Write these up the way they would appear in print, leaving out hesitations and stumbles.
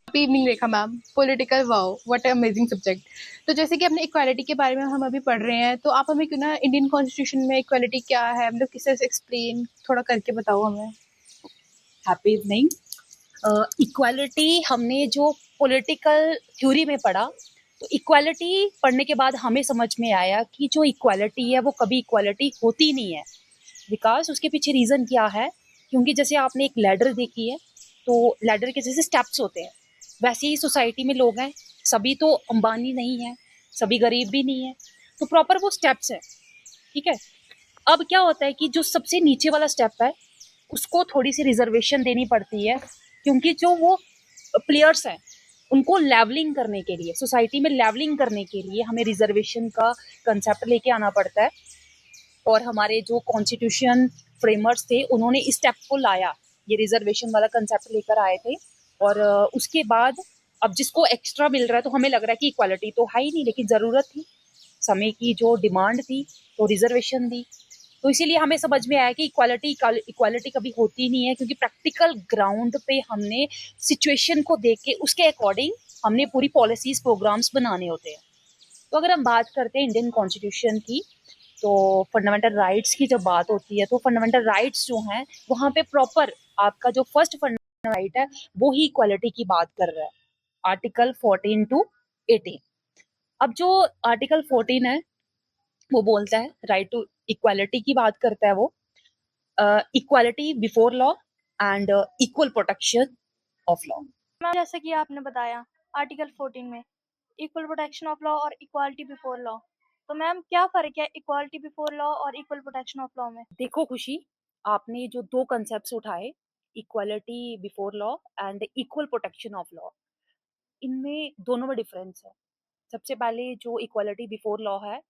Happy evening Rekha ma'am. Political, wow what a amazing subject. तो जैसे कि अपने इक्वालिटी के बारे में हम अभी पढ़ रहे हैं, तो आप हमें क्यों ना इंडियन कॉन्स्टिट्यूशन में इक्वालिटी क्या है, मतलब किस तरह से एक्सप्लेन थोड़ा करके बताओ हमें। Happy evening. इक्वालिटी हमने जो पॉलिटिकल थ्योरी में पढ़ा, तो इक्वालिटी पढ़ने के बाद हमें समझ में आया कि जो इक्वालिटी है वो कभी इक्वालिटी होती नहीं है। बिकॉज उसके पीछे रीज़न क्या है, क्योंकि जैसे आपने एक लैडर देखी है, तो लैडर के जैसे स्टेप्स होते हैं, वैसे ही सोसाइटी में लोग हैं। सभी तो अंबानी नहीं है, सभी गरीब भी नहीं है, तो प्रॉपर वो स्टेप्स है। ठीक है। अब क्या होता है कि जो सबसे नीचे वाला स्टेप है उसको थोड़ी सी रिजर्वेशन देनी पड़ती है, क्योंकि जो वो प्लेयर्स हैं उनको लेवलिंग करने के लिए, सोसाइटी में लेवलिंग करने के लिए हमें रिजर्वेशन का कंसेप्ट लेके आना पड़ता है। और हमारे जो कॉन्स्टिट्यूशन फ्रेमर्स थे उन्होंने इस स्टेप को लाया, ये रिजर्वेशन वाला कंसेप्ट लेकर आए थे। और उसके बाद अब जिसको एक्स्ट्रा मिल रहा है, तो हमें लग रहा है कि इक्वालिटी तो है ही नहीं, लेकिन ज़रूरत थी, समय की जो डिमांड थी, तो रिजर्वेशन दी। तो इसीलिए हमें समझ में आया कि इक्वालिटी इक्वालिटी कभी होती नहीं है, क्योंकि प्रैक्टिकल ग्राउंड पे हमने सिचुएशन को देख के उसके अकॉर्डिंग हमने पूरी पॉलिसीज प्रोग्राम्स बनाने होते हैं। तो अगर हम बात करते हैं इंडियन कॉन्स्टिट्यूशन की, तो फंडामेंटल राइट्स की जब बात होती है, तो फंडामेंटल राइट्स जो हैं वहाँ पे प्रॉपर आपका जो फर्स्ट फंडामेंटल राइट है वो ही इक्वालिटी की बात कर रहा है, आर्टिकल 14 टू 18। अब जो आर्टिकल 14 है वो बोलता है राइट टू इक्वालिटी की बात करता है वो, equality before law and equal protection of law. Ma'am, जैसे कि आपने बताया आर्टिकल 14 में इक्वल प्रोटेक्शन ऑफ लॉ और इक्वालिटी बिफोर लॉ, तो मैम क्या फ़र्क है इक्वालिटी बिफोर लॉ और इक्वल प्रोटेक्शन ऑफ लॉ में? देखो खुशी, आपने जो दो कंसेप्ट उठाए, equality before law and equal protection of law, इनमें दोनों में डिफरेंस है। सबसे पहले जो इक्वालिटी बिफोर लॉ है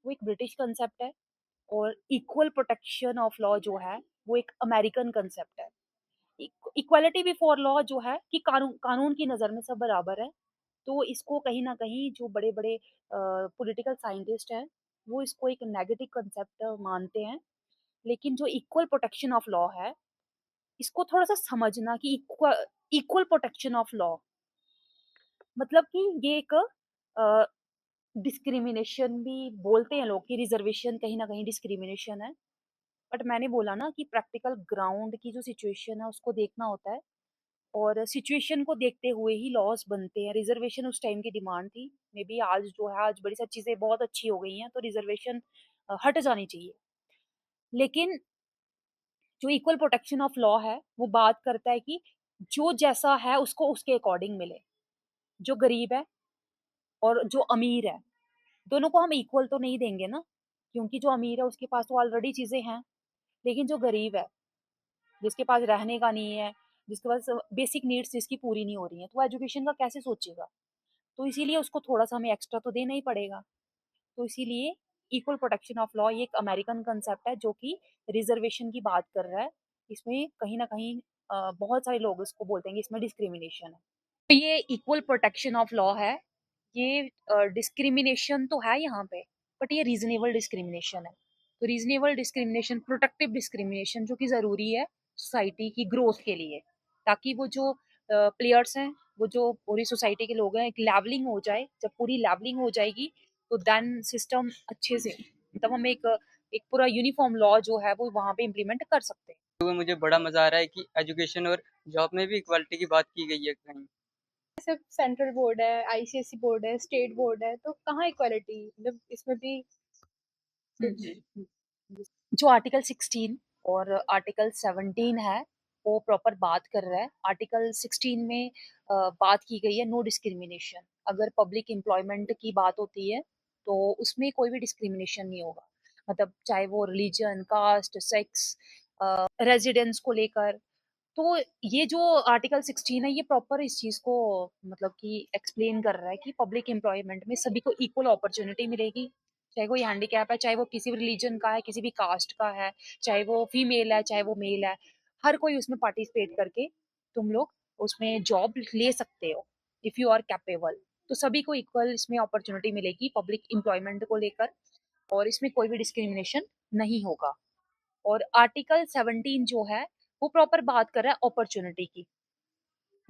वो एक ब्रिटिश कंसेप्ट है, और इक्वल प्रोटेक्शन ऑफ लॉ जो है वो एक अमेरिकन कंसेप्ट है। इक्वालिटी बिफोर लॉ जो है कि कानून कानून की नज़र में सब बराबर है, तो इसको कहीं ना कहीं जो बड़े बड़े पॉलिटिकल साइंटिस्ट हैं वो इसको एक नेगेटिव कंसेप्ट मानते हैं। लेकिन जो इक्वल प्रोटेक्शन ऑफ लॉ है, इसको थोड़ा सा समझना कि इक्वल प्रोटेक्शन ऑफ लॉ मतलब कि ये एक डिस्क्रिमिनेशन भी बोलते हैं लोग, कि रिजर्वेशन कहीं ना कहीं डिस्क्रिमिनेशन है। बट मैंने बोला ना कि प्रैक्टिकल ग्राउंड की जो सिचुएशन है उसको देखना होता है, और सिचुएशन को देखते हुए ही लॉस बनते हैं। रिजर्वेशन उस टाइम की डिमांड थी, मे बी आज जो है, आज बड़ी सारी चीज़ें बहुत अच्छी हो गई हैं, तो रिजर्वेशन हट जानी चाहिए। लेकिन जो इक्वल प्रोटेक्शन ऑफ लॉ है वो बात करता है कि जो जैसा है उसको उसके अकॉर्डिंग मिले। जो गरीब है और जो अमीर है, दोनों को हम इक्वल तो नहीं देंगे ना, क्योंकि जो अमीर है उसके पास तो ऑलरेडी चीज़ें हैं। लेकिन जो गरीब है, जिसके पास रहने का नहीं है, जिसके पास बेसिक नीड्स जिसकी पूरी नहीं हो रही हैं, तो वो एजुकेशन का कैसे सोचेगा? तो इसीलिए उसको थोड़ा-सा हमें एक्स्ट्रा तो देना ही पड़ेगा। तो इसीलिए इक्वल प्रोटेक्शन ऑफ लॉ ये एक अमेरिकन कांसेप्ट है जो कि रिजर्वेशन की बात कर रहा है। इसमें कहीं न कहीं बहुत सारे लोग इसको बोलते हैं कि इसमें डिस्क्रिमिनेशन है। तो ये इक्वल प्रोटेक्शन ऑफ लॉ है, ये डिस्क्रिमिनेशन तो है यहाँ पे, बट ये रीज़नेबल डिस्क्रिमिनेशन है। तो रीज़नेबल डिस्क्रिमिनेशन, प्रोटेक्टिव डिस्क्रिमिनेशन जो कि ज़रूरी है सोसाइटी की ग्रोथ के लिए, ताकि वो जो प्लेयर्स हैं, वो जो पूरी सोसाइटी के लोग हैं, एक लेवलिंग हो जाए। जब पूरी लेवलिंग हो जाएगी, तो देन सिस्टम अच्छे से, मतलब हम एक पूरा यूनिफॉर्म लॉ जो है वो वहाँ पे इम्प्लीमेंट कर सकते हैं। हुए मुझे बड़ा मज़ा आ रहा है कि एजुकेशन और जॉब में भी इक्वालिटी की बात की गई है कहीं। सिर्फ सेंट्रल बोर्ड है, आईसीएसई बोर्ड है, स्टेट बोर्ड है, तो कहाँ इक्वालिटी, मतलब इसमें भी कुछ। जो आर्टिकल 16 और आर्टिकल 17 है वो प्रॉपर बात कर रहा है। आर्टिकल 16 में बात की गई है नो डिस्क्रिमिनेशन। अगर पब्लिक एम्प्लॉयमेंट की बात होती है तो उसमें कोई भी डिस्क्रिमिनेशन नहीं होगा, मतलब चाहे वो रिलीजन, कास्ट, सेक्स, रेजिडेंस को लेकर। तो ये जो आर्टिकल 16 है ये प्रॉपर इस चीज़ को मतलब कि एक्सप्लेन कर रहा है कि पब्लिक एम्प्लॉयमेंट में सभी को इक्वल अपॉर्चुनिटी मिलेगी, चाहे कोई हैंडीकैप है, चाहे वो किसी भी रिलीजन का है, किसी भी कास्ट का है, चाहे वो फीमेल है, चाहे वो मेल है। हर कोई उसमें पार्टिसिपेट करके तुम लोग उसमें जॉब ले सकते हो, इफ़ यू आर कैपेबल। तो सभी को इक्वल इसमें अपॉर्चुनिटी मिलेगी पब्लिक एम्प्लॉयमेंट को लेकर, और इसमें कोई भी डिस्क्रिमिनेशन नहीं होगा। और आर्टिकल 17 जो है वो प्रॉपर बात कर रहा है अपॉर्चुनिटी की,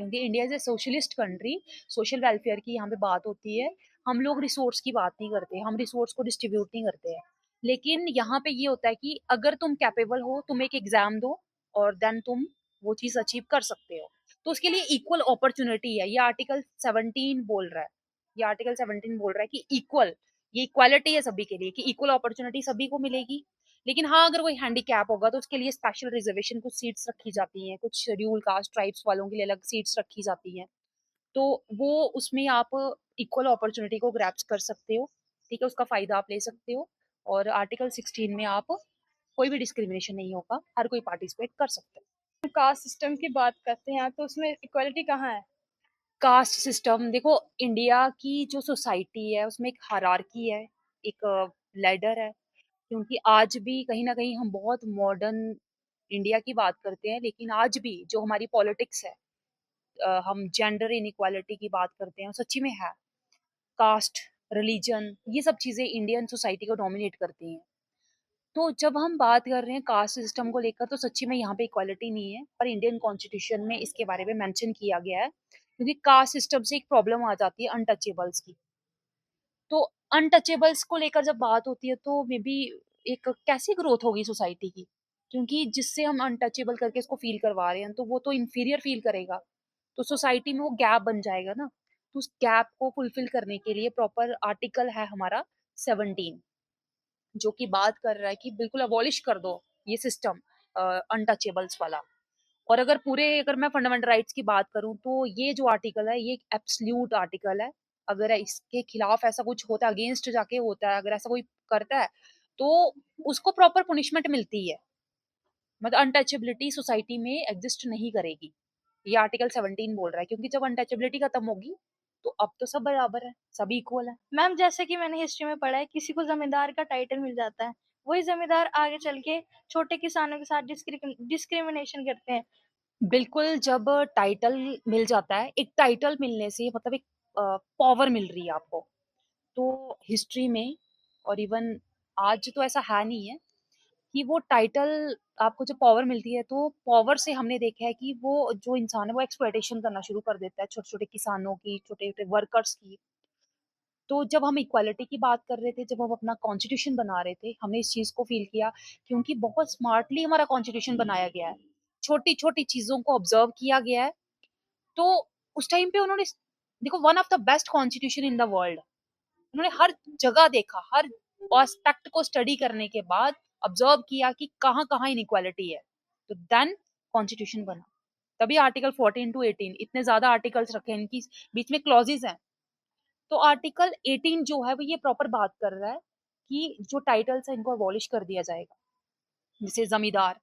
क्योंकि India is a socialist country, social welfare की यहाँ पे बात होती है। हम लोग रिसोर्स की बात नहीं करते, हम रिसोर्स को डिस्ट्रीब्यूट नहीं करते हैं। लेकिन यहाँ पे ये होता है कि अगर तुम कैपेबल हो, तुम एक एग्जाम दो और देन तुम वो चीज अचीव कर सकते हो। तो उसके लिए इक्वल अपॉर्चुनिटी है, ये आर्टिकल 17 बोल रहा है। ये आर्टिकल 17 बोल रहा है कि इक्वल, ये इक्वालिटी है सभी के लिए, कि इक्वल अपॉर्चुनिटी सभी को मिलेगी। लेकिन हाँ, अगर कोई हैंडीकैप होगा तो उसके लिए स्पेशल रिजर्वेशन कुछ सीट्स रखी जाती हैं, कुछ शेड्यूल कास्ट ट्राइब्स वालों के लिए अलग सीट्स रखी जाती हैं। तो वो उसमें आप इक्वल अपॉर्चुनिटी को ग्रैब्स कर सकते हो, ठीक है, उसका फायदा आप ले सकते हो। और आर्टिकल 16 में आप कोई भी डिस्क्रिमिनेशन नहीं होगा, हर कोई पार्टिसिपेट कर सकता है। कास्ट सिस्टम की बात करते हैं तो उसमें इक्वालिटी कहाँ है? कास्ट सिस्टम देखो, इंडिया की जो सोसाइटी है उसमें एक हायरार्की है, एक लैडर है। क्योंकि आज भी कहीं ना कहीं हम बहुत मॉडर्न इंडिया की बात करते हैं, लेकिन आज भी जो हमारी पॉलिटिक्स है, हम जेंडर इनइक्वालिटी की बात करते हैं, सच्ची में है। कास्ट, रिलीजन, ये सब चीजें इंडियन सोसाइटी को डोमिनेट करती हैं। तो जब हम बात कर रहे हैं कास्ट सिस्टम को लेकर, तो सच्ची में यहाँ पे इक्वालिटी नहीं है, पर इंडियन कॉन्स्टिट्यूशन में इसके बारे में मेंशन किया गया है। क्योंकि कास्ट सिस्टम से एक प्रॉब्लम आ जाती है अनटचेबल्स की। तो अनटचेबल्स को लेकर जब बात होती है तो मे बी एक कैसी ग्रोथ होगी सोसाइटी की, क्योंकि जिससे हम अनटचेबल करके इसको फील करवा रहे हैं तो वो तो इंफीरियर फील करेगा। तो सोसाइटी में वो गैप बन जाएगा ना। तो उस गैप को फुलफिल करने के लिए प्रॉपर आर्टिकल है हमारा 17, जो कि बात कर रहा है कि बिल्कुल अबॉलिश कर दो ये सिस्टम अनटचेबल्स वाला। और अगर मैं फंडामेंटल राइट्स की बात करूं तो ये जो आर्टिकल है ये एब्सल्यूट आर्टिकल है। अगर इसके खिलाफ ऐसा कुछ होता है, अगेंस्ट जाके होता है, अगर ऐसा कोई करता है तो उसको प्रॉपर पनिशमेंट मिलती है। मतलब अनटचेबिलिटी सोसाइटी में एग्जिस्ट नहीं करेगी, ये आर्टिकल 17 बोल रहा है। क्योंकि जब अनटचेबिलिटी खत्म होगी तो अब तो सब बराबर है, सभी इक्वल है। मैम जैसे कि मैंने हिस्ट्री में पढ़ा है किसी को जमींदार का टाइटल मिल जाता है, वही जमींदार आगे चल के छोटे किसानों के साथ डिस्क्रिमिनेशन करते हैं। बिल्कुल, जब टाइटल मिल जाता है, एक टाइटल मिलने से मतलब एक पावर मिल रही है आपको। तो हिस्ट्री में और इवन आज तो ऐसा है नहीं है कि वो टाइटल आपको जब पावर मिलती है तो पावर से हमने देखा है कि वो जो इंसान है वो एक्सप्लॉयटेशन करना शुरू कर देता है, छोटे छोटे किसानों की, छोटे छोटे वर्कर्स की। तो जब हम इक्वालिटी की बात कर रहे थे, जब हम अपना कॉन्स्टिट्यूशन बना रहे थे, हमने इस चीज को फील किया। क्योंकि बहुत स्मार्टली हमारा कॉन्स्टिट्यूशन बनाया गया है, छोटी छोटी चीजों को ऑब्जर्व किया गया है। तो उस टाइम पे उन्होंने, देखो, one of the best constitution in the world, उन्होंने हर जगह देखा, हर एस्पेक्ट को स्टडी करने के बाद ऑब्जर्व किया कि कहाँ कहाँ इनइक्वालिटी है। तो देन कॉन्स्टिट्यूशन बना। तभी आर्टिकल 14 टू 18 इतने ज्यादा आर्टिकल्स रखे हैं, इनकी बीच में क्लॉजेज हैं। तो आर्टिकल 18 जो है वो ये प्रॉपर बात कर रहा है कि जो टाइटल्स है इनको अबॉलिश कर दिया जाएगा। जैसे जमींदार,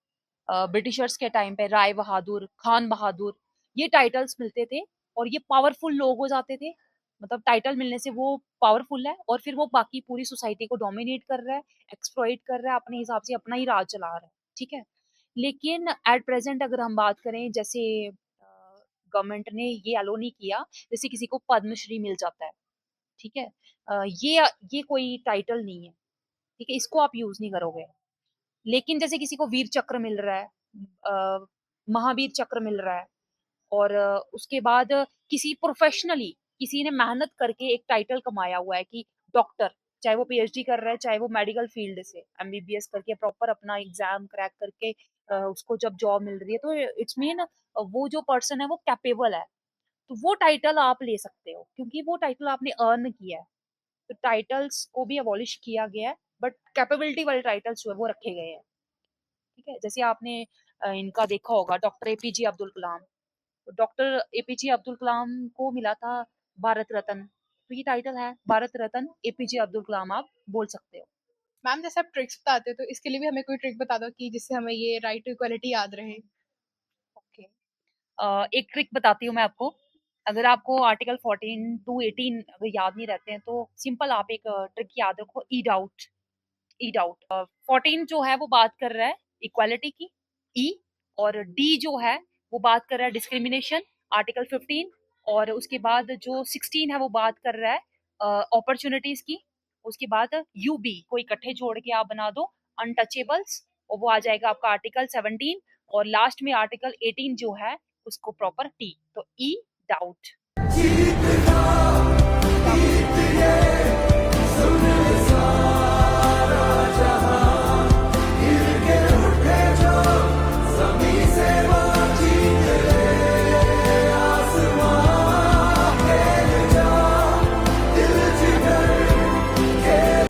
ब्रिटिशर्स के टाइम पे राय बहादुर, खान बहादुर, ये टाइटल्स मिलते थे और ये पावरफुल लोग हो जाते थे। मतलब टाइटल मिलने से वो पावरफुल है और फिर वो बाकी पूरी सोसाइटी को डोमिनेट कर रहा है, एक्सप्लॉइट कर रहा है, अपने हिसाब से अपना ही राज चला रहा है, ठीक है। लेकिन एट प्रेजेंट अगर हम बात करें, जैसे गवर्नमेंट ने ये अलो नहीं किया, जैसे किसी को पद्मश्री मिल जाता है, ठीक है। ये कोई टाइटल नहीं है, ठीक है, इसको आप यूज नहीं करोगे। लेकिन जैसे किसी को वीर चक्र मिल रहा है, महावीर चक्र मिल रहा है, और उसके बाद किसी प्रोफेशनली किसी ने मेहनत करके एक टाइटल कमाया हुआ है कि डॉक्टर, चाहे वो पीएचडी कर रहा है, चाहे वो मेडिकल फील्ड से एमबीबीएस करके प्रॉपर अपना एग्जाम क्रैक करके उसको जब जॉब मिल रही है, तो इट्स मीन वो जो पर्सन है वो कैपेबल है। तो वो टाइटल आप ले सकते हो क्योंकि वो टाइटल आपने अर्न किया है। तो टाइटल्स को भी अबॉलिश किया गया है, बट कैपेबिलिटी वाले टाइटल्स जो है वो रखे गए हैं, ठीक है। जैसे आपने इनका देखा होगा, डॉक्टर एपीजे अब्दुल कलाम। तो डॉक्टर एपीजे अब्दुल कलाम को मिला था भारत रत्न। तो ये टाइटल है भारत रत्न एपीजे अब्दुल कलाम, आप बोल सकते हो। मैम जैसे आप ट्रिक्स बताते हो तो इसके लिए भी हमें कोई ट्रिक बता दो कि जिससे हमें ये राइट टू इक्वालिटी याद रहे। ओके, एक ट्रिक बताती हूँ मैं आपको। अगर आपको आर्टिकल 14 टू 18 अगर याद नहीं रहते हैं तो सिंपल आप एक ट्रिक याद रखो, ईड आउट। ईड आउट 14 जो है वो बात कर रहा है इक्वालिटी की, ई। और डी जो है वो बात कर रहा है डिस्क्रिमिनेशन, आर्टिकल 15। और उसके बाद जो 16 है वो बात कर रहा है अपॉर्चुनिटीज की। उसके बाद यू बी को इकट्ठे जोड़ के आप बना दो अनटचेबल्स, और वो आ जाएगा आपका आर्टिकल 17। और लास्ट में आर्टिकल 18 जो है उसको प्रॉपर टी, तो ई डाउट।